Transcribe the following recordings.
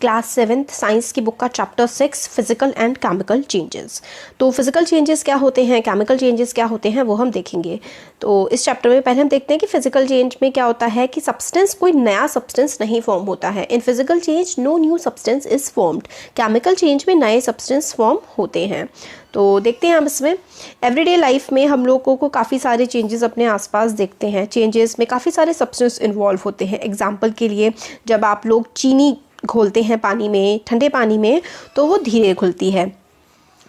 Class 7th science की book का chapter 6 physical and chemical changes. तो फिजिकल चेंजेस क्या होते हैं, केमिकल चेंजेस क्या होते हैं, वो हम देखेंगे। तो इस चैप्टर में पहले हम देखते हैं कि फिजिकल चेंज में क्या होता है कि सब्सटेंस, कोई नया सब्सटेंस नहीं फॉर्म होता है। In physical change no new substance is formed. Chemical change में नए सब्सटेंस फॉर्म होते हैं। तो देखते हैं हम इसमें एवरीडे लाइफ में हम लोगों को काफ़ी सारे चेंजेस अपने आसपास देखते हैं। चेंजेस में काफ़ी सारे सब्सटेंस इन्वॉल्व होते हैं। एग्जाम्पल के लिए जब आप लोग चीनी घोलते हैं पानी में, ठंडे पानी में, तो वो धीरे घुलती है,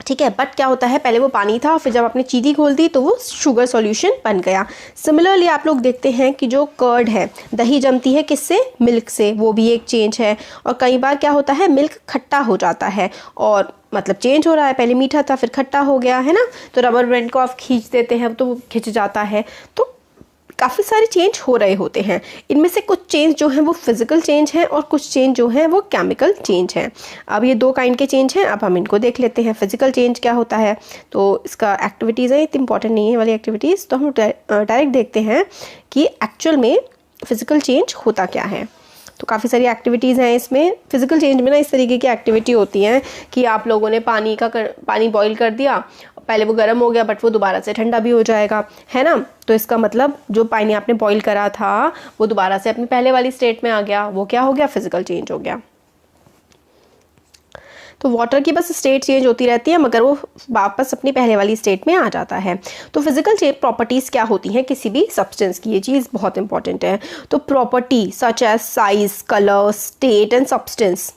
ठीक है। बट क्या होता है, पहले वो पानी था, फिर जब आपने चीनी घोल दी तो वो शुगर सॉल्यूशन बन गया। सिमिलरली आप लोग देखते हैं कि जो कर्ड है, दही जमती है किससे, मिल्क से, वो भी एक चेंज है। और कई बार क्या होता है, मिल्क खट्टा हो जाता है और मतलब चेंज हो रहा है, पहले मीठा था फिर खट्टा हो गया, है ना। तो रबर बैंड को आप खींच देते हैं तो वो खिंच जाता है। तो काफ़ी सारे चेंज हो रहे होते हैं। इनमें से कुछ चेंज जो हैं वो फिजिकल चेंज हैं और कुछ चेंज जो हैं वो केमिकल चेंज हैं। अब ये दो काइंड के चेंज हैं, अब हम इनको देख लेते हैं। फिजिकल चेंज क्या होता है, तो इसका एक्टिविटीज़ है, इतनी इंपॉर्टेंट नहीं है वाली एक्टिविटीज़, तो हम डायरेक्ट देखते हैं कि एक्चुअल में फिजिकल चेंज होता क्या है। तो काफ़ी सारी एक्टिविटीज़ हैं इसमें। फिजिकल चेंज में ना इस तरीके की एक्टिविटी होती हैं कि आप लोगों ने पानी बॉईल कर दिया, पहले वो गर्म हो गया बट वो दोबारा से ठंडा भी हो जाएगा, है ना। तो इसका मतलब जो पानी आपने बॉईल करा था वो दोबारा से अपनी पहले वाली स्टेट में आ गया, वो क्या हो गया, फिजिकल चेंज हो गया। तो वाटर की बस स्टेट चेंज होती रहती है मगर वो वापस अपनी पहले वाली स्टेट में आ जाता है। तो फिजिकल प्रॉपर्टीज़ क्या होती हैं किसी भी सब्सटेंस की, ये चीज़ बहुत इंपॉर्टेंट है। तो property such as size, colour, state and substance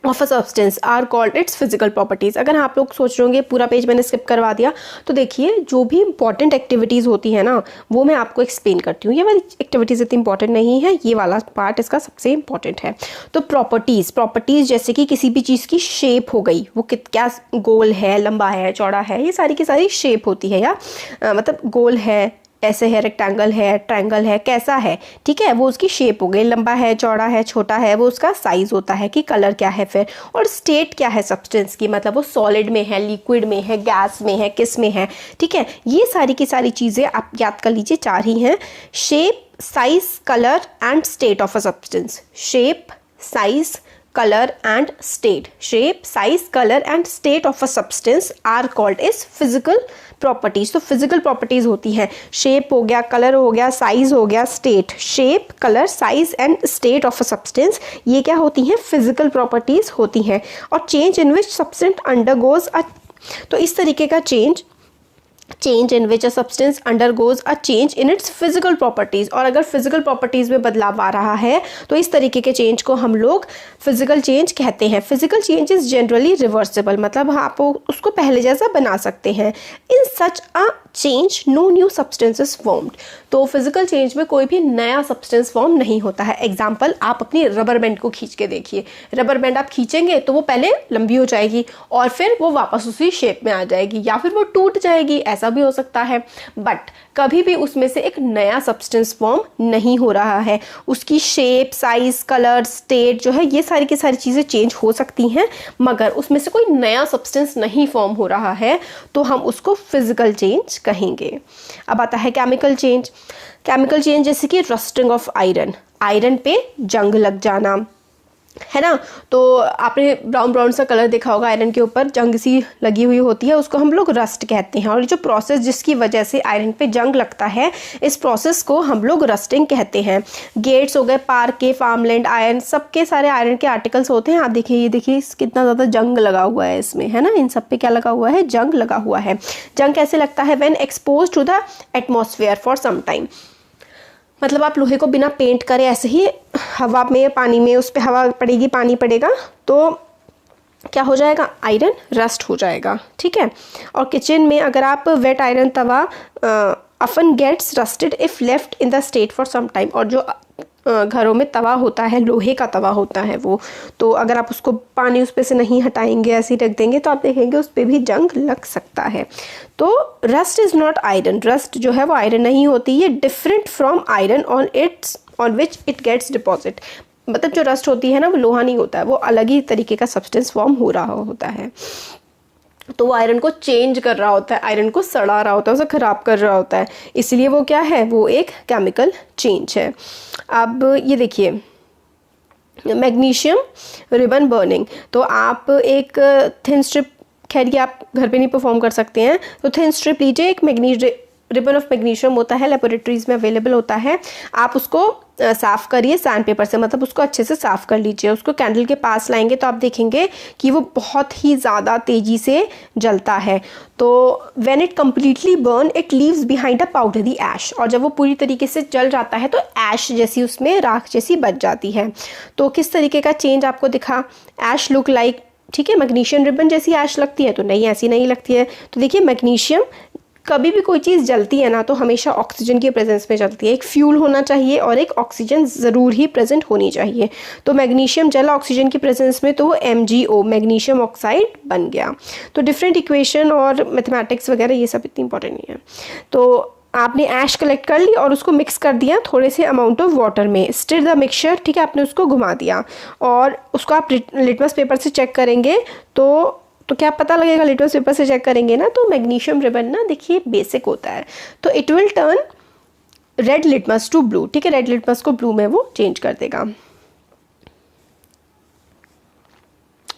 of a substance are called its physical properties. अगर आप लोग सोच रहे होंगे पूरा पेज मैंने स्किप करवा दिया, तो देखिए जो भी इंपॉर्टेंट एक्टिविटीज़ होती है ना वो मैं आपको एक्सप्लेन करती हूँ। ये वाली एक्टिविटीज़ इतनी इंपॉर्टेंट नहीं है, ये वाला पार्ट इसका सबसे इंपॉर्टेंट है। तो प्रॉपर्टीज़ जैसे कि किसी भी चीज़ की शेप हो गई, वो क्या गोल है, लंबा है, चौड़ा है, ये सारी की सारी शेप होती है। या मतलब गोल है, ऐसे है, रेक्टेंगल है, ट्रायंगल है, कैसा है, ठीक है, वो उसकी शेप हो गई। लंबा है, चौड़ा है, छोटा है, वो उसका साइज होता है कि कलर क्या है फिर। और स्टेट क्या है सब्सटेंस की, मतलब वो सॉलिड में है, लिक्विड में है, गैस में है, किस में है, ठीक है। ये सारी की सारी चीज़ें आप याद कर लीजिए, चार ही हैं। Shape, size, colour and state of a substance. Shape, size, color and state. Shape, size, color and state of a substance are called as physical properties. तो physical properties होती हैं, shape हो गया, color हो गया, size हो गया, state. Shape, color, size and state of a substance, ये क्या होती हैं, physical properties होती हैं। और change in which substance undergoes a, तो इस तरीके का change in which a substance undergoes a change in its physical properties। और अगर physical properties में बदलाव आ रहा है तो इस तरीके के change को हम लोग physical change कहते हैं। physical change is generally reversible, मतलब आप उसको पहले जैसा बना सकते हैं। in such a change no new substance is formed। तो फिजिकल चेंज में कोई भी नया सब्सटेंस फॉर्म नहीं होता है। एग्जाम्पल, आप अपनी रबर बैंड को खींच के देखिए, रबर बैंड आप खींचेंगे तो वो पहले लंबी हो जाएगी और फिर वो वापस उसी शेप में आ जाएगी, या फिर वो टूट जाएगी, ऐसा भी हो सकता है। बट कभी भी उसमें से एक नया सब्सटेंस फॉर्म नहीं हो रहा है। उसकी शेप, साइज, कलर, स्टेट जो है, ये सारी की सारी चीज़ें चेंज हो सकती हैं मगर उसमें से कोई नया सब्सटेंस नहीं फॉर्म हो रहा है, तो हम उसको फिजिकल चेंज कहेंगे। अब आता है केमिकल चेंज। केमिकल चेंज जैसे कि रस्टिंग ऑफ आयरन पे जंग लग जाना, है ना। तो आपने ब्राउन सा कलर देखा होगा, आयरन के ऊपर जंग सी लगी हुई होती है, उसको हम लोग रस्ट कहते हैं। और जो प्रोसेस जिसकी वजह से आयरन पे जंग लगता है, इस प्रोसेस को हम लोग रस्टिंग कहते हैं। गेट्स हो गए, पार्क के, फार्मलैंड, आयरन, सबके सारे आयरन के आर्टिकल्स होते हैं। आप देखिए, ये देखिए कितना ज़्यादा जंग लगा हुआ है इसमें, है ना। इन सब पे क्या लगा हुआ है, जंग लगा हुआ है। जंग कैसे लगता है, when expose to the atmosphere for some time. मतलब आप लोहे को बिना पेंट करे ऐसे ही हवा में, पानी में, उस पर हवा पड़ेगी, पानी पड़ेगा तो क्या हो जाएगा, आयरन रस्ट हो जाएगा, ठीक है। और किचन में अगर आप wait iron Tawa often gets rusted if left in the state for some time। और जो घरों में तवा होता है, लोहे का तवा होता है वो, तो अगर आप उसको पानी उस पे से नहीं हटाएंगे, ऐसे ही रख देंगे, तो आप देखेंगे उस पर भी जंग लग सकता है। तो rust is not iron, rust जो है वो आयरन नहीं होती, ये different from iron on which it gets deposit. मतलब जो रस्ट होती है ना, वो लोहा नहीं होता है, वो अलग ही तरीके का सब्सटेंस फॉर्म हो रहा होता है। तो वो आयरन को चेंज कर रहा होता है, आयरन को सड़ा रहा होता है, उसे ख़राब कर रहा होता है, इसलिए वो क्या है, वो एक केमिकल चेंज है। अब ये देखिए, मैग्नीशियम रिबन बर्निंग, तो आप एक थिन स्ट्रिप, खैर ये आप घर पे नहीं परफॉर्म कर सकते हैं, तो थिन स्ट्रिप लीजिए, एक रिबन ऑफ मैग्नीशियम होता है, लेबोरेटरीज में अवेलेबल होता है, आप उसको साफ़ करिए सैंड पेपर से, मतलब उसको अच्छे से साफ़ कर लीजिए, उसको कैंडल के पास लाएंगे तो आप देखेंगे कि वो बहुत ही ज़्यादा तेज़ी से जलता है। तो when it completely burn it leaves behind a powdery ash, और जब वो पूरी तरीके से जल जाता है तो ऐश जैसी उसमें राख जैसी बच जाती है। तो किस तरीके का चेंज आपको दिखा, ऐश लुक लाइक, ठीक है, मैग्नीशियम रिबन जैसी ऐश लगती है तो नहीं, ऐसी नहीं लगती है। तो देखिए मैग्नीशियम, कभी भी कोई चीज़ जलती है ना तो हमेशा ऑक्सीजन के प्रेजेंस में जलती है, एक फ्यूल होना चाहिए और एक ऑक्सीजन ज़रूर ही प्रेजेंट होनी चाहिए। तो मैग्नीशियम जला ऑक्सीजन की प्रेजेंस में तो वो MgO मैग्नीशियम ऑक्साइड बन गया। तो डिफरेंट इक्वेशन और मैथमेटिक्स वगैरह ये सब इतनी इंपॉर्टेंट नहीं है। तो आपने ऐश कलेक्ट कर ली और उसको मिक्स कर दिया थोड़े से अमाउंट ऑफ वाटर में, स्टिर द मिक्सचर, ठीक है, आपने उसको घुमा दिया और उसको आप लिटमस पेपर से चेक करेंगे तो क्या पता लगेगा, लिटमस पेपर से चेक करेंगे ना तो मैग्नीशियम रिबन ना देखिए बेसिक होता है, तो it will turn red litmus to blue, ठीक है, रेड लिटमस को ब्लू में वो चेंज कर देगा।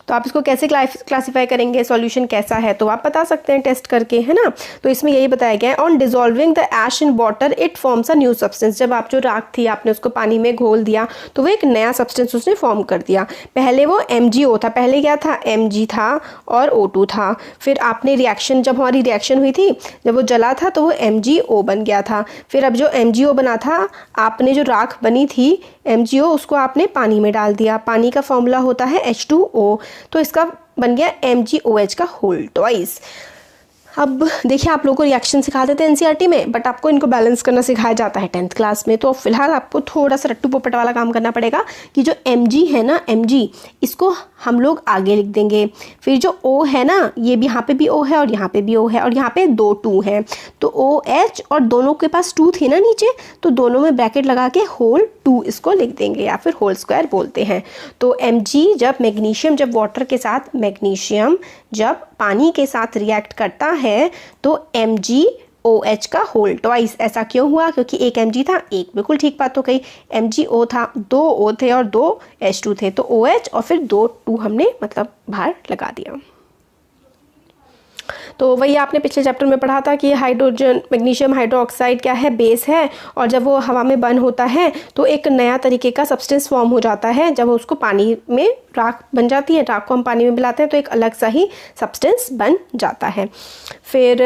तो आप इसको कैसे क्लासीफाई करेंगे, सॉल्यूशन कैसा है, तो आप बता सकते हैं टेस्ट करके, है ना। तो इसमें यही बताया गया है, on dissolving the ash in water it forms a new substance, जब आप जो राख थी आपने उसको पानी में घोल दिया तो वो एक नया सब्सटेंस उसने फॉर्म कर दिया। पहले वो MgO था, पहले क्या था, Mg था और O2 था, फिर आपने रिएक्शन, जब हमारी रिएक्शन हुई थी, जब वो जला था तो वो MgO बन गया था। फिर अब जो MgO बना था, आपने जो राख बनी थी MgO उसको आपने पानी में डाल दिया, पानी का फॉर्मूला होता है H2O, तो इसका बन गया MgOH का होल ट्वाइस। अब देखिए आप लोगों को रिएक्शन सिखा देते हैं एनसीईआरटी में, बट आपको इनको बैलेंस करना सिखाया जाता है 10th क्लास में। तो फिलहाल आपको थोड़ा सा रट्टू पोपट वाला काम करना पड़ेगा कि जो Mg है ना, Mg इसको हम लोग आगे लिख देंगे, फिर जो O है ना, ये भी यहाँ पे भी O है और यहाँ पे भी O है और यहाँ पे 2 2 हैं, तो OH और दोनों के पास 2 थे ना नीचे, तो दोनों में ब्रैकेट लगा के होल 2 इसको लिख देंगे या फिर होल स्क्वायर बोलते हैं। तो Mg जब मैग्नीशियम, जब वाटर के साथ मैग्नीशियम जब पानी के साथ रिएक्ट करता है तो MgOH का होल ट्वाइस। ऐसा क्यों हुआ, क्योंकि एक Mg था, एक बिल्कुल ठीक बात हो गई, MgO था, 2 O थे और 2 H2 थे, तो OH और फिर 2 2 हमने मतलब बाहर लगा दिया। तो वही आपने पिछले चैप्टर में पढ़ा था कि हाइड्रोजन मैग्नीशियम हाइड्रोक्साइड क्या है, बेस है, और जब वो हवा में बर्न होता है तो एक नया तरीके का सब्सटेंस फॉर्म हो जाता है, जब उसको पानी में राख बन जाती है, राख को हम पानी में मिलाते हैं तो एक अलग सा ही सब्सटेंस बन जाता है। फिर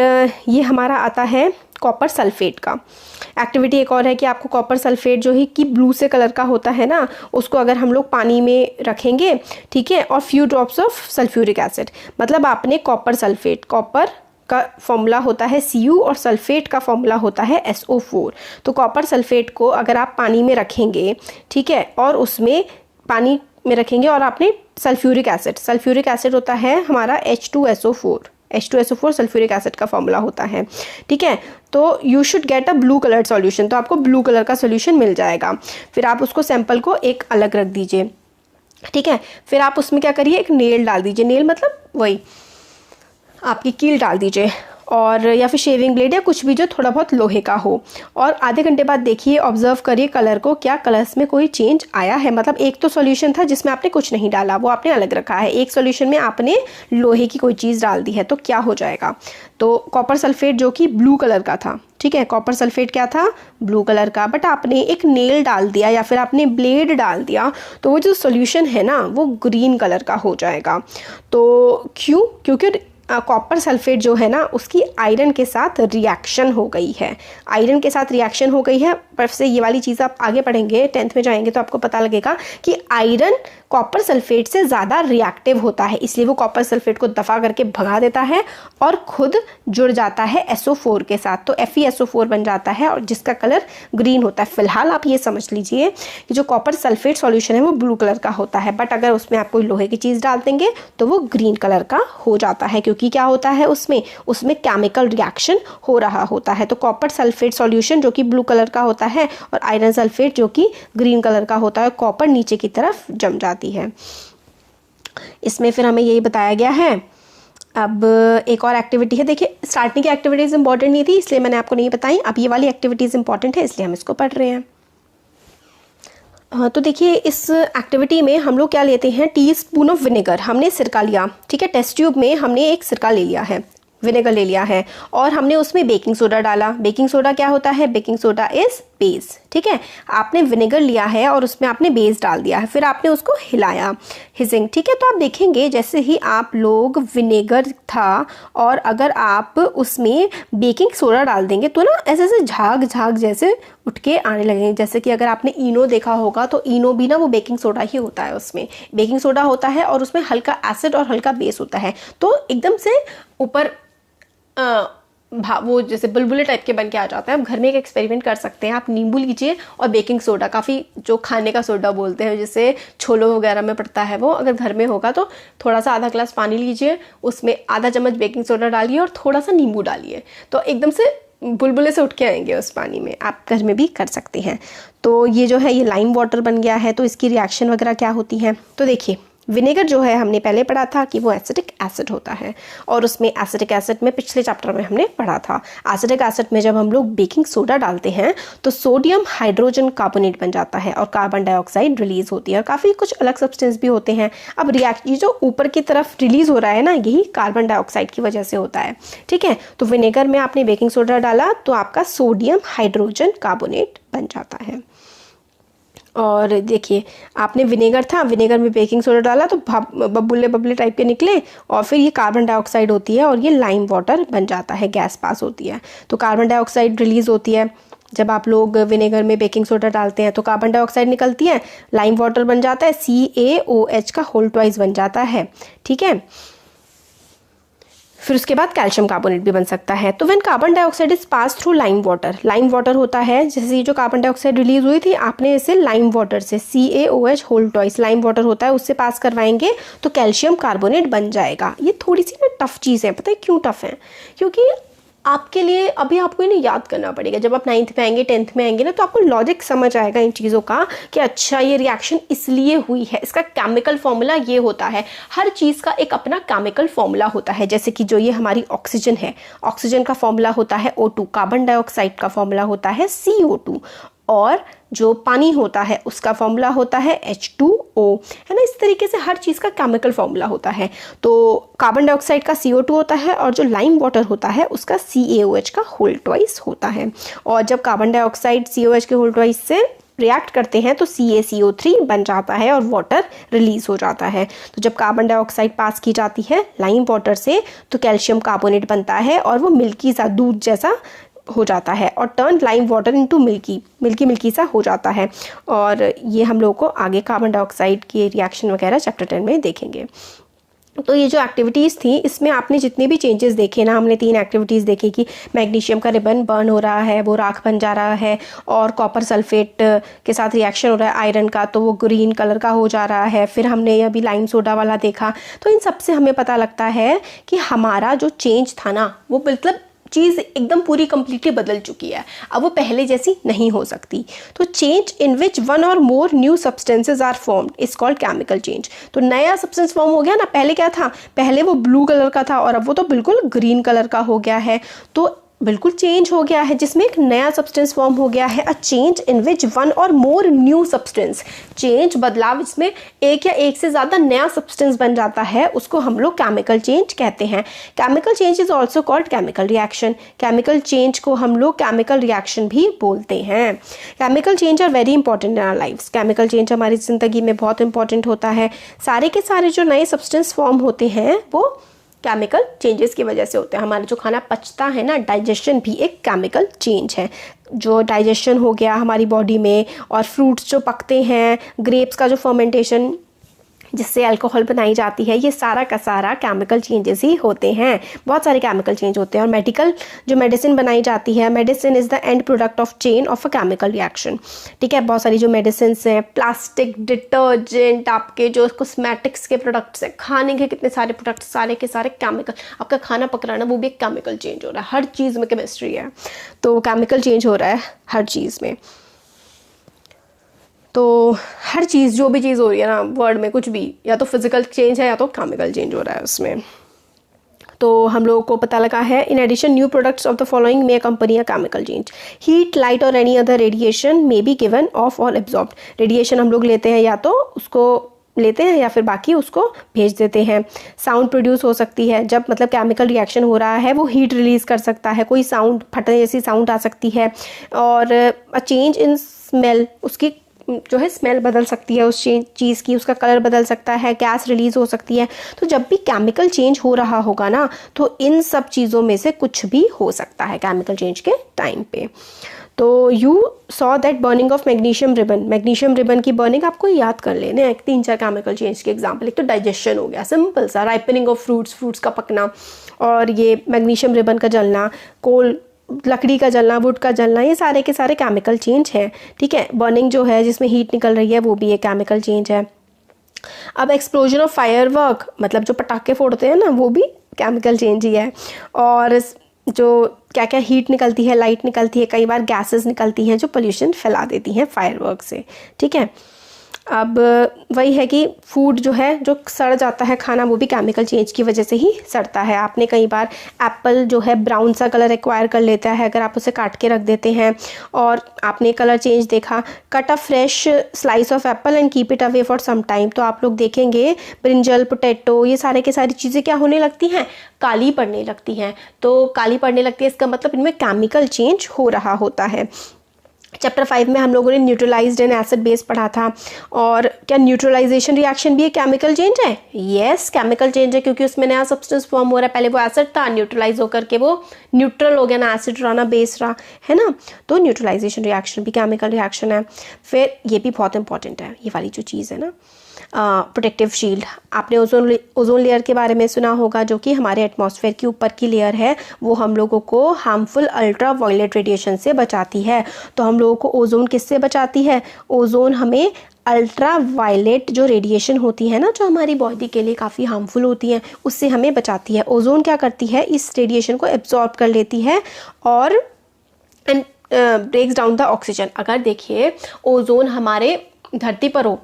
ये हमारा आता है कॉपर सल्फेट का। एक्टिविटी एक और है कि आपको कॉपर सल्फेट जो ही कि ब्लू से कलर का होता है ना, उसको अगर हम लोग पानी में रखेंगे, ठीक है, और few drops of sulphuric acid, मतलब आपने कॉपर सल्फेट, कॉपर का फॉर्मूला होता है Cu और सल्फेट का फॉर्मूला होता है SO4। तो कॉपर सल्फेट को अगर आप पानी में रखेंगे, ठीक है, और उसमें पानी में रखेंगे और आपने सल्फ्यूरिक एसिड होता है हमारा H2SO4 सल्फ्यूरिक एसिड का फॉर्मूला होता है, ठीक है। तो you should get a blue coloured solution, तो आपको ब्लू कलर का सॉल्यूशन मिल जाएगा। फिर आप उसको सैंपल को एक अलग रख दीजिए, ठीक है। फिर आप उसमें क्या करिए, एक नेल डाल दीजिए, नेल मतलब वही आपकी कील डाल दीजिए, और या फिर शेविंग ब्लेड या कुछ भी जो थोड़ा बहुत लोहे का हो, और आधे घंटे बाद देखिए, ऑब्जर्व करिए कलर को, क्या कलर्स में कोई चेंज आया है। मतलब एक तो सॉल्यूशन था जिसमें आपने कुछ नहीं डाला, वो आपने अलग रखा है, एक सॉल्यूशन में आपने लोहे की कोई चीज़ डाल दी है, तो क्या हो जाएगा। तो कॉपर सल्फेट जो कि ब्लू कलर का था, ठीक है, कॉपर सल्फेट क्या था, ब्लू कलर का, बट आपने एक नेल डाल दिया या फिर आपने ब्लेड डाल दिया तो वो जो सॉल्यूशन है ना वो ग्रीन कलर का हो जाएगा। तो क्यों, क्योंकि कॉपर सल्फेट जो है ना उसकी आयरन के साथ रिएक्शन हो गई है, आयरन के साथ रिएक्शन हो गई है। पर से ये वाली चीज़ आप आगे पढ़ेंगे, 10th में जाएंगे तो आपको पता लगेगा कि आयरन कॉपर सल्फेट से ज़्यादा रिएक्टिव होता है, इसलिए वो कॉपर सल्फेट को दफ़ा करके भगा देता है और खुद जुड़ जाता है SO4 के साथ, तो FeSO4 बन जाता है और जिसका कलर ग्रीन होता है। फिलहाल आप ये समझ लीजिए कि जो कॉपर सल्फेट सॉल्यूशन है वो ब्लू कलर का होता है, बट अगर उसमें आप कोई लोहे की चीज़ डाल देंगे तो वो ग्रीन कलर का हो जाता है, क्योंकि क्या होता है उसमें केमिकल रिएक्शन हो रहा होता है। तो कॉपर सल्फेट सॉल्यूशन जो कि ब्लू कलर का होता है और आयरन सल्फेट जो कि ग्रीन कलर का होता है, कॉपर नीचे की तरफ जम जाती है। इसमें फिर हमें यही बताया गया है। अब एक और एक्टिविटी है, देखिए स्टार्टिंग की एक्टिविटीज़ इंपॉर्टेंट नहीं थी इसलिए मैंने आपको नहीं बताई, अब ये वाली एक्टिविटीज़ इंपॉर्टेंट है इसलिए हम इसको पढ़ रहे हैं। तो देखिए इस एक्टिविटी में हम लोग क्या लेते हैं, टीस्पून ऑफ विनेगर, हमने सिरका लिया, ठीक है, टेस्ट ट्यूब में हमने एक सिरका ले लिया है, विनेगर ले लिया है, और हमने उसमें बेकिंग सोडा डाला। बेकिंग सोडा क्या होता है, बेकिंग सोडा इज बेस, ठीक है। आपने विनेगर लिया है और उसमें आपने बेस डाल दिया है, फिर आपने उसको हिलाया, हिजिंग, ठीक है। तो आप देखेंगे जैसे ही आप लोग विनेगर था और अगर आप उसमें बेकिंग सोडा डाल देंगे तो ना ऐसे ऐसे झाग झाग जैसे उठ के आने लगेंगे। जैसे कि अगर आपने इनो देखा होगा तो इनो भी ना वो बेकिंग सोडा ही होता है, उसमें बेकिंग सोडा होता है और उसमें हल्का एसिड और हल्का बेस होता है, तो एकदम से ऊपर वो जैसे बुलबुले टाइप के बन के आ जाता है। आप घर में एक एक्सपेरिमेंट कर सकते हैं, आप नींबू लीजिए और बेकिंग सोडा, काफ़ी जो खाने का सोडा बोलते हैं जैसे छोलों वगैरह में पड़ता है वो, अगर घर में होगा तो थोड़ा सा आधा ग्लास पानी लीजिए, उसमें आधा चम्मच बेकिंग सोडा डालिए और थोड़ा सा नींबू डालिए, तो एकदम से बुलबुले से उठ के आएंगे उस पानी में। आप घर में भी कर सकते हैं। तो ये जो है ये लाइम वाटर बन गया है, तो इसकी रिएक्शन वगैरह क्या होती है, तो देखिए विनेगर जो है हमने पहले पढ़ा था कि वो एसिटिक एसिड होता है, और उसमें एसिटिक एसिड में पिछले चैप्टर में हमने पढ़ा था, एसिटिक एसिड में जब हम लोग बेकिंग सोडा डालते हैं तो सोडियम हाइड्रोजन कार्बोनेट बन जाता है और कार्बन डाइऑक्साइड रिलीज होती है, और काफ़ी कुछ अलग सब्सटेंस भी होते हैं। अब रिएक्ट ये जो ऊपर की तरफ रिलीज हो रहा है ना, यही कार्बन डाइऑक्साइड की वजह से होता है, ठीक है। तो विनेगर में आपने बेकिंग सोडा डाला तो आपका सोडियम हाइड्रोजन कार्बोनेट बन जाता है। और देखिए आपने विनेगर था, विनेगर में बेकिंग सोडा डाला तो बबुले बबुले टाइप के निकले, और फिर ये कार्बन डाइऑक्साइड होती है और ये लाइम वाटर बन जाता है, गैस पास होती है, तो कार्बन डाइऑक्साइड रिलीज होती है। जब आप लोग विनेगर में बेकिंग सोडा डालते हैं तो कार्बन डाइऑक्साइड निकलती है, लाइम वाटर बन जाता है, CaOH का होल ट्वाइस बन जाता है, ठीक है। फिर उसके बाद कैल्शियम कार्बोनेट भी बन सकता है। तो when carbon dioxide is pass through lime water होता है, जैसे ये जो कार्बन डाइऑक्साइड रिलीज हुई थी आपने इसे लाइम वाटर से, CaOH whole twice lime water होता है उससे पास करवाएंगे तो कैल्शियम कार्बोनेट बन जाएगा। ये थोड़ी सी ना टफ चीज़ है, पता है क्यों टफ है, क्योंकि आपके लिए अभी आपको इन्हें याद करना पड़ेगा। जब आप 9th में आएंगे 10th में आएंगे ना तो आपको लॉजिक समझ आएगा इन चीज़ों का कि अच्छा ये रिएक्शन इसलिए हुई है, इसका केमिकल फॉर्मूला ये होता है। हर चीज़ का एक अपना केमिकल फॉर्मूला होता है, जैसे कि जो ये हमारी ऑक्सीजन है, ऑक्सीजन का फॉर्मूला होता है O2, कार्बन डाइऑक्साइड का फॉर्मूला होता है CO2, और जो पानी होता है उसका फॉर्मूला होता है H2O, है ना। इस तरीके से हर चीज़ का केमिकल फॉर्मूला होता है। तो कार्बन डाइऑक्साइड का CO2 होता है और जो लाइम वाटर होता है उसका CaOH का होल ट्वाइस होता है, और जब कार्बन डाइऑक्साइड CaOH के होल ट्वाइस से रिएक्ट करते हैं तो CaCO3 बन जाता है और वाटर रिलीज हो जाता है। तो जब कार्बन डाइऑक्साइड पास की जाती है लाइम वाटर से तो कैल्शियम कार्बोनेट बनता है और वो मिल्की सा दूध जैसा हो जाता है और turn lime water into milky सा हो जाता है। और ये हम लोग को आगे कार्बन डाइऑक्साइड की रिएक्शन वगैरह चैप्टर 10 में देखेंगे। तो ये जो एक्टिविटीज़ थी इसमें आपने जितने भी चेंजेस देखे ना, हमने 3 एक्टिविटीज़ देखी कि मैग्नीशियम का रिबन बर्न हो रहा है, वो राख बन जा रहा है, और कॉपर सल्फेट के साथ रिएक्शन हो रहा है आयरन का, तो वो ग्रीन कलर का हो जा रहा है। फिर हमने अभी लाइम सोडा वाला देखा। तो इन सब से हमें पता लगता है कि हमारा जो चेंज था ना वो मतलब चीज़ एकदम पूरी कंप्लीटली बदल चुकी है, अब वो पहले जैसी नहीं हो सकती। तो change in which one or more new substances are formed is called chemical change. तो नया सब्सटेंस फॉर्म हो गया ना, पहले क्या था, पहले वो ब्लू कलर का था और अब वो तो बिल्कुल ग्रीन कलर का हो गया है, तो बिल्कुल चेंज हो गया है जिसमें एक नया सब्सटेंस फॉर्म हो गया है। A change in which one or more new substance, change बदलाव इसमें एक या एक से ज़्यादा नया सब्सटेंस बन जाता है, उसको हम लोग केमिकल चेंज कहते हैं। Chemical change is also called chemical reaction. Chemical change को हम लोग केमिकल रिएक्शन भी बोलते हैं। Chemical change are very important in our lives. Chemical change हमारी ज़िंदगी में बहुत इंपॉर्टेंट होता है। सारे के सारे जो नए सब्सटेंस फॉर्म होते हैं वो केमिकल चेंजेस की वजह से होते हैं। हमारा जो खाना पचता है ना, डाइजेशन भी एक केमिकल चेंज है। जो डाइजेशन हो गया हमारी बॉडी में, और फ्रूट्स जो पकते हैं, ग्रेप्स का जो फर्मेंटेशन जिससे अल्कोहल बनाई जाती है, ये सारा का सारा केमिकल चेंजेस ही होते हैं। बहुत सारे केमिकल चेंज होते हैं। और मेडिकल जो मेडिसिन बनाई जाती है, medicine is the end product of chain of a chemical reaction, ठीक है। बहुत सारी जो मेडिसिन हैं, प्लास्टिक, डिटर्जेंट, आपके जो कॉस्मेटिक्स के प्रोडक्ट्स हैं, खाने के कितने सारे प्रोडक्ट्स, सारे के सारे केमिकल। आपका खाना पक रहा है ना, वो भी एक केमिकल चेंज हो रहा है। हर चीज़ में केमिस्ट्री है, तो केमिकल चेंज हो रहा है हर चीज़ में। तो हर चीज़, जो भी चीज़ हो रही है ना वर्ल्ड में, कुछ भी, या तो फिजिकल चेंज है या तो केमिकल चेंज हो रहा है उसमें। तो हम लोगों को पता लगा है, in addition new products of the following में कंपनी या chemical change, heat, light or any other radiation may be given off or absorbed. Radiation हम लोग लेते हैं या तो उसको लेते हैं या फिर बाकी उसको भेज देते हैं। साउंड प्रोड्यूस हो सकती है, जब मतलब केमिकल रिएक्शन हो रहा है वो हीट रिलीज कर सकता है, कोई साउंड फटने जैसी साउंड आ सकती है। और अ चेंज इन स्मेल, उसकी जो है स्मेल बदल सकती है उस चीज़ की, उसका कलर बदल सकता है, गैस रिलीज हो सकती है। तो जब भी केमिकल चेंज हो रहा होगा ना, तो इन सब चीज़ों में से कुछ भी हो सकता है केमिकल चेंज के टाइम पे। तो you saw that burning of magnesium ribbon, magnesium ribbon की बर्निंग आपको याद कर लेना है। 3-4 केमिकल चेंज के एग्जाम्पल, एक तो डाइजेशन हो गया सिंपल सा, राइपनिंग ऑफ फ्रूट्स का पकना, और ये मैग्नीशियम रिबन का जलना, कोल लकड़ी का जलना, वुड का जलना, ये सारे के सारे केमिकल चेंज है। ठीक है, बर्निंग जो है जिसमें हीट निकल रही है वो भी एक केमिकल चेंज है। अब एक्सप्लोजन ऑफ फायरवर्क, मतलब जो पटाखे फोड़ते हैं ना, वो भी केमिकल चेंज ही है। और जो क्या क्या हीट निकलती है, लाइट निकलती है, कई बार गैसेस निकलती हैं जो पोल्यूशन फैला देती हैं फायरवर्क से। ठीक है, अब वही है कि फूड जो है, जो सड़ जाता है खाना, वो भी केमिकल चेंज की वजह से ही सड़ता है। आपने कई बार एप्पल जो है ब्राउन सा कलर एक्वायर कर लेता है अगर आप उसे काट के रख देते हैं, और आपने कलर चेंज देखा। Cut a fresh slice of apple and keep it away for some time, तो आप लोग देखेंगे ब्रिंजल, पोटैटो, ये सारे के सारी चीज़ें क्या होने लगती हैं, काली पड़ने लगती हैं। तो काली पड़ने लगती है, इसका मतलब इनमें केमिकल चेंज हो रहा होता है। चैप्टर 5 में हम लोगों ने न्यूट्रलाइज्ड एंड एसिड बेस पढ़ा था। और क्या न्यूट्रलाइजेशन रिएक्शन भी एक केमिकल चेंज है? यस, केमिकल चेंज है, क्योंकि उसमें नया सब्सटेंस फॉर्म हो रहा है। पहले वो एसिड था, न्यूट्रलाइज होकर के वो न्यूट्रल हो गया, ना एसिड रहा ना बेस रहा, है ना। तो न्यूट्रलाइजेशन रिएक्शन भी केमिकल रिएक्शन है। फिर ये भी बहुत इंपॉर्टेंट है, ये वाली जो चीज़ है ना, प्रोटेक्टिव शील्ड। आपने ओजोन लेयर के बारे में सुना होगा, जो कि हमारे एटमॉस्फेयर के ऊपर की लेयर है, वो हम लोगों को हार्मफुल अल्ट्रा वायलेट रेडिएशन से बचाती है। तो हम लोगों को ओजोन किससे बचाती है? ओजोन हमें अल्ट्रा वायलेट जो रेडिएशन होती है ना, जो हमारी बॉडी के लिए काफ़ी हार्मफुल होती है, उससे हमें बचाती है। ओजोन क्या करती है, इस रेडिएशन को एब्जॉर्ब कर लेती है और and breaks down the oxygen. अगर देखिए ओजोन हमारे धरती पर हो,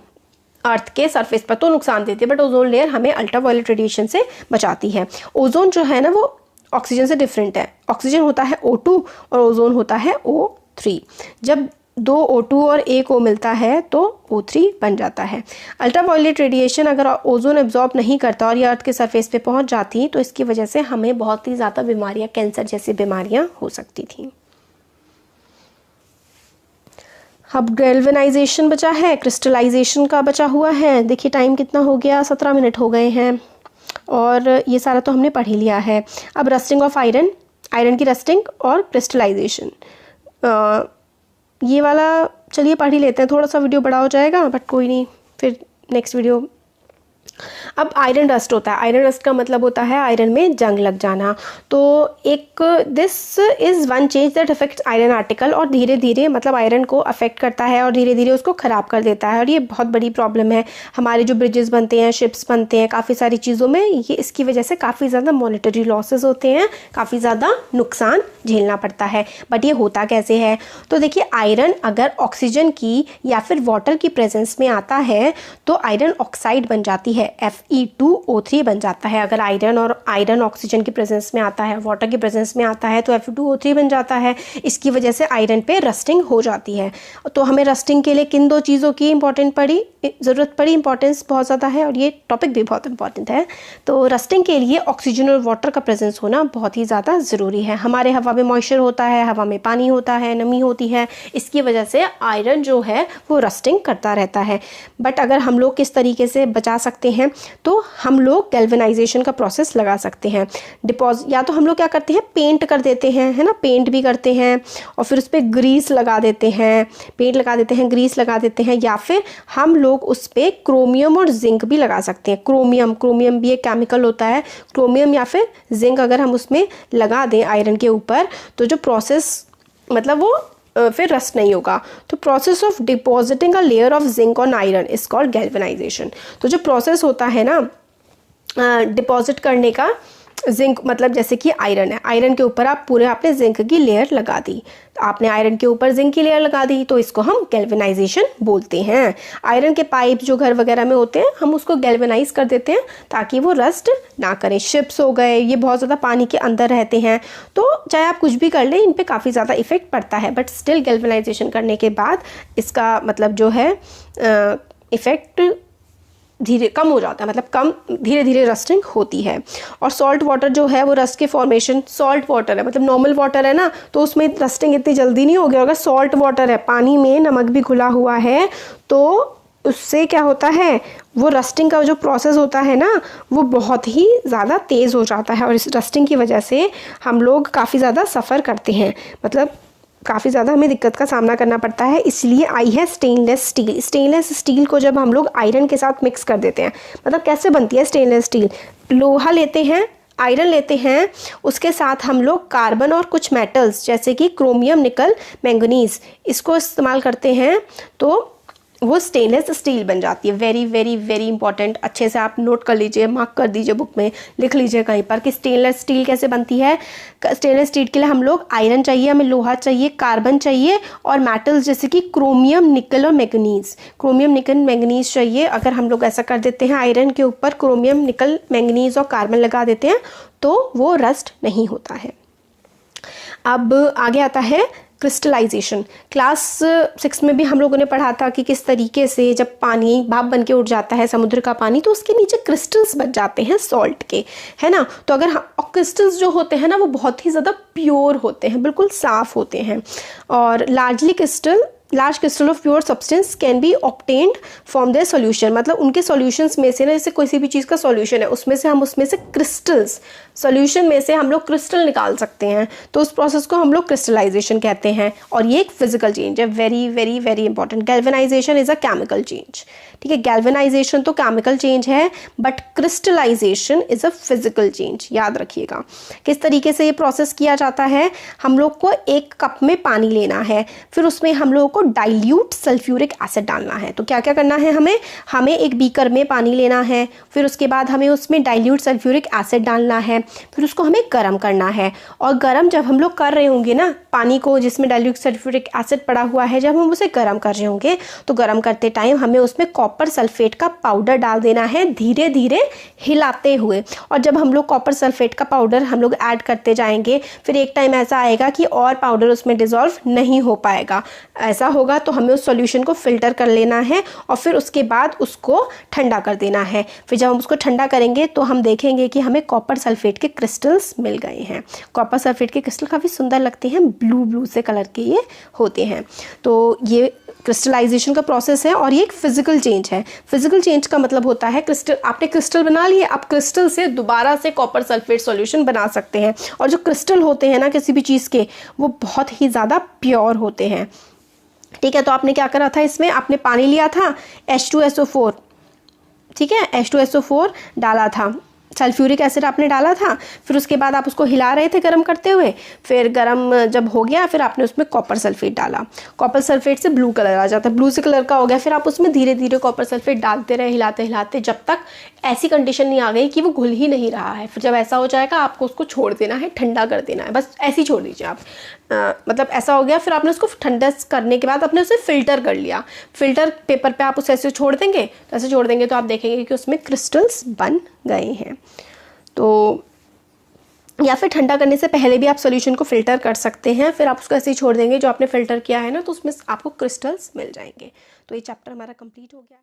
अर्थ के सरफेस पर, तो नुकसान देती है, बट ओजोन लेयर हमें अल्ट्रावायलेट रेडिएशन से बचाती है। ओजोन जो है ना, वो ऑक्सीजन से डिफरेंट है। ऑक्सीजन होता है O2 और ओजोन होता है O3। जब 2 O2 और 1 O मिलता है तो O3 बन जाता है। अल्ट्रावायलेट रेडिएशन अगर ओजोन एब्जॉर्ब नहीं करता और ये अर्थ के सरफेस पे पहुंच जाती, तो इसकी वजह से हमें बहुत ही ज़्यादा बीमारियां, कैंसर जैसी बीमारियां हो सकती थी। अब गैल्वेनाइजेशन बचा है, क्रिस्टलाइजेशन का बचा हुआ है। देखिए टाइम कितना हो गया, 17 मिनट हो गए हैं, और ये सारा तो हमने पढ़ ही लिया है। अब रस्टिंग ऑफ आयरन, आयरन की रस्टिंग और क्रिस्टलाइजेशन, ये वाला चलिए पढ़ ही लेते हैं। थोड़ा सा वीडियो बड़ा हो जाएगा, बट कोई नहीं, फिर नेक्स्ट वीडियो। अब आयरन रस्ट होता है। आयरन रस्ट का मतलब होता है आयरन में जंग लग जाना। तो एक this is one change that affects iron article, और धीरे धीरे मतलब आयरन को अफेक्ट करता है और धीरे धीरे उसको ख़राब कर देता है। और ये बहुत बड़ी प्रॉब्लम है। हमारे जो ब्रिजेस बनते हैं, शिप्स बनते हैं, काफ़ी सारी चीज़ों में ये इसकी वजह से काफ़ी ज़्यादा मॉनेटरी लॉसेज होते हैं, काफ़ी ज़्यादा नुकसान झेलना पड़ता है। बट ये होता कैसे है? तो देखिए आयरन अगर ऑक्सीजन की या फिर वाटर की प्रेजेंस में आता है तो आयरन ऑक्साइड बन जाती है, Fe2O3 बन जाता है। अगर आयरन ऑक्सीजन की प्रेजेंस में आता है, वाटर की प्रेजेंस में आता है, तो Fe2O3 बन जाता है। इसकी वजह से आयरन पे रस्टिंग हो जाती है। तो हमें रस्टिंग के लिए किन 2 चीज़ों की ज़रूरत पड़ी, इंपॉर्टेंस बहुत ज़्यादा है, और ये टॉपिक भी बहुत इंपॉर्टेंट है। तो रस्टिंग के लिए ऑक्सीजन और वाटर का प्रेजेंस होना बहुत ही ज़्यादा ज़रूरी है। हमारे हवा में मॉइस्चर होता है, हवा में पानी होता है, नमी होती है, इसकी वजह से आयरन जो है वो रस्टिंग करता रहता है। बट अगर हम लोग किस तरीके से बचा सकते हैं, तो हम लोग गैल्वेनाइजेशन का प्रोसेस लगा सकते हैं। या तो हम लोग क्या करते हैं, पेंट कर देते हैं, है ना, पेंट भी करते हैं, और फिर उस पर ग्रीस लगा देते हैं, पेंट लगा देते हैं, ग्रीस लगा देते हैं, या फिर हम लोग उस पर क्रोमियम और जिंक भी लगा सकते हैं। क्रोमियम भी एक केमिकल होता है। क्रोमियम या फिर जिंक अगर हम उसमें लगा दें आयरन के ऊपर, तो जो प्रोसेस मतलब वो फिर रस्ट नहीं होगा। तो process of depositing a layer of zinc on iron is called galvanisation. तो जो प्रोसेस होता है ना डिपॉजिट करने का जिंक मतलब जैसे कि आयरन है, आयरन के ऊपर आप पूरे आपने जिंक की लेयर लगा दी, तो आपने आयरन के ऊपर जिंक की लेयर लगा दी, तो इसको हम गैल्वेनाइजेशन बोलते हैं। आयरन के पाइप जो घर वगैरह में होते हैं हम उसको गैल्वेनाइज कर देते हैं ताकि वो रस्ट ना करें। शिप्स हो गए, ये बहुत ज़्यादा पानी के अंदर रहते हैं, तो चाहे आप कुछ भी कर लें इन पर काफ़ी ज़्यादा इफेक्ट पड़ता है, बट स्टिल गैल्वेनाइजेशन करने के बाद इसका मतलब जो है इफ़ेक्ट धीरे कम हो जाता है, मतलब कम धीरे धीरे रस्टिंग होती है। और सॉल्ट वाटर जो है वो रस्ट के फॉर्मेशन, सॉल्ट वाटर है मतलब नॉर्मल वाटर है ना, तो उसमें रस्टिंग इतनी जल्दी नहीं होगी। अगर सॉल्ट वाटर है, पानी में नमक भी घुला हुआ है, तो उससे क्या होता है, वो रस्टिंग का जो प्रोसेस होता है ना वो बहुत ही ज़्यादा तेज़ हो जाता है, और इस रस्टिंग की वजह से हम लोग काफ़ी ज़्यादा सफ़र करते हैं, मतलब काफ़ी ज़्यादा हमें दिक्कत का सामना करना पड़ता है। इसलिए आई है स्टेनलेस स्टील। स्टेनलेस स्टील को जब हम लोग आयरन के साथ मिक्स कर देते हैं, मतलब कैसे बनती है स्टेनलेस स्टील, लोहा लेते हैं, आयरन लेते हैं, उसके साथ हम लोग कार्बन और कुछ मेटल्स जैसे कि क्रोमियम, निकल, मैंगनीज इसको इस्तेमाल करते हैं, तो वो स्टेनलेस स्टील बन जाती है। वेरी वेरी वेरी इंपॉर्टेंट, अच्छे से आप नोट कर लीजिए, मार्क कर दीजिए, बुक में लिख लीजिए कहीं पर कि स्टेनलेस स्टील कैसे बनती है। स्टेनलेस स्टील के लिए हम लोग आयरन चाहिए, हमें लोहा चाहिए, कार्बन चाहिए और मेटल्स जैसे कि क्रोमियम, निकल और मैंगनीज। क्रोमियम, निकल, मैंगनीज चाहिए। अगर हम लोग ऐसा कर देते हैं, आयरन के ऊपर क्रोमियम, निकल, मैंगनीज और कार्बन लगा देते हैं, तो वो रस्ट नहीं होता है। अब आगे आता है क्रिस्टलाइजेशन। क्लास 6 में भी हम लोगों ने पढ़ा था कि किस तरीके से जब पानी भाप बन के उठ जाता है, समुद्र का पानी, तो उसके नीचे क्रिस्टल्स बच जाते हैं सॉल्ट के, है ना। तो अगर और क्रिस्टल्स जो होते हैं ना वो बहुत ही ज़्यादा प्योर होते हैं, बिल्कुल साफ़ होते हैं, और large crystal of pure substance can be obtained from their solution. मतलब उनके सॉल्यूशंस में से ना, जैसे किसी भी चीज़ का सॉल्यूशन है उसमें से हम उसमें से क्रिस्टल्स, सॉल्यूशन में से हम लोग क्रिस्टल निकाल सकते हैं, तो उस प्रोसेस को हम लोग क्रिस्टलाइजेशन कहते हैं। और ये एक फिजिकल चेंज है, very very very important. Galvanization is a chemical change, ठीक है। गैल्वेनाइजेशन तो केमिकल चेंज है, but crystallization is a physical change, याद रखिएगा। किस तरीके से ये प्रोसेस किया जाता है, हम लोग को एक कप में पानी लेना है, फिर उसमें हम लोग को डाइल्यूट सल्फ्यूरिक एसिड डालना है। तो क्या क्या करना है, हमें एक बीकर में पानी लेना है, फिर उसके बाद हमें उसमें डाइल्यूट सल्फ्यूरिक एसिड डालना है, फिर उसको हमें गर्म करना है। और गर्म जब हम लोग कर रहे होंगे ना पानी को, जिसमें डाइल्यूट सल्फ्यूरिक एसिड पड़ा हुआ है, जब हम उसे गर्म कर रहे होंगे तो गर्म करते टाइम हमें उसमें कॉपर सल्फेट का पाउडर डाल देना है, धीरे धीरे हिलाते हुए। और जब हम लोग कॉपर सल्फेट का पाउडर हम लोग ऐड करते जाएंगे, फिर एक टाइम ऐसा आएगा कि और पाउडर उसमें डिज़ोल्व नहीं हो पाएगा। ऐसा होगा तो हमें उस सॉल्यूशन को फिल्टर कर लेना है और फिर उसके बाद उसको ठंडा कर देना है। फिर जब हम उसको ठंडा करेंगे तो हम देखेंगे कि हमें कॉपर सल्फेट के क्रिस्टल्स मिल गए हैं। कॉपर सल्फेट के क्रिस्टल काफ़ी सुंदर लगते हैं, ब्लू ब्लू से कलर के ये होते हैं। तो ये क्रिस्टलाइजेशन का प्रोसेस है और ये एक फिजिकल चेंज है। फिजिकल चेंज का मतलब होता है क्रिस्टल, आपने क्रिस्टल बना लिए, आप क्रिस्टल से दोबारा से कॉपर सल्फेट सॉल्यूशन बना सकते हैं। और जो क्रिस्टल होते हैं ना किसी भी चीज़ के, वो बहुत ही ज़्यादा प्योर होते हैं, ठीक है। तो आपने क्या करा था, इसमें आपने पानी लिया था H2SO4, ठीक है, H2SO4 डाला था, सल्फ्यूरिक एसिड आपने डाला था, फिर उसके बाद आप उसको हिला रहे थे गर्म करते हुए, फिर गर्म जब हो गया फिर आपने उसमें कॉपर सल्फेट डाला। कॉपर सल्फेट से ब्लू कलर आ जाता है, ब्लू से कलर का हो गया, फिर आप उसमें धीरे धीरे कॉपर सल्फेट डालते रहे, हिलाते हिलाते, जब तक ऐसी कंडीशन नहीं आ गई कि वो घुल ही नहीं रहा है। फिर जब ऐसा हो जाएगा आपको उसको छोड़ देना है, ठंडा कर देना है, बस ऐसे ही छोड़ दीजिए आप। मतलब ऐसा हो गया, फिर आपने उसको ठंडा करने के बाद आपने उसे फ़िल्टर कर लिया। फ़िल्टर पेपर पे आप उसे ऐसे छोड़ देंगे, तो ऐसे छोड़ देंगे तो आप देखेंगे कि उसमें क्रिस्टल्स बन गए हैं। तो या फिर ठंडा करने से पहले भी आप सॉल्यूशन को फ़िल्टर कर सकते हैं, फिर आप उसको ऐसे ही छोड़ देंगे, जो आपने फ़िल्टर किया है ना, तो उसमें आपको क्रिस्टल्स मिल जाएंगे। तो ये चैप्टर हमारा कंप्लीट हो गया।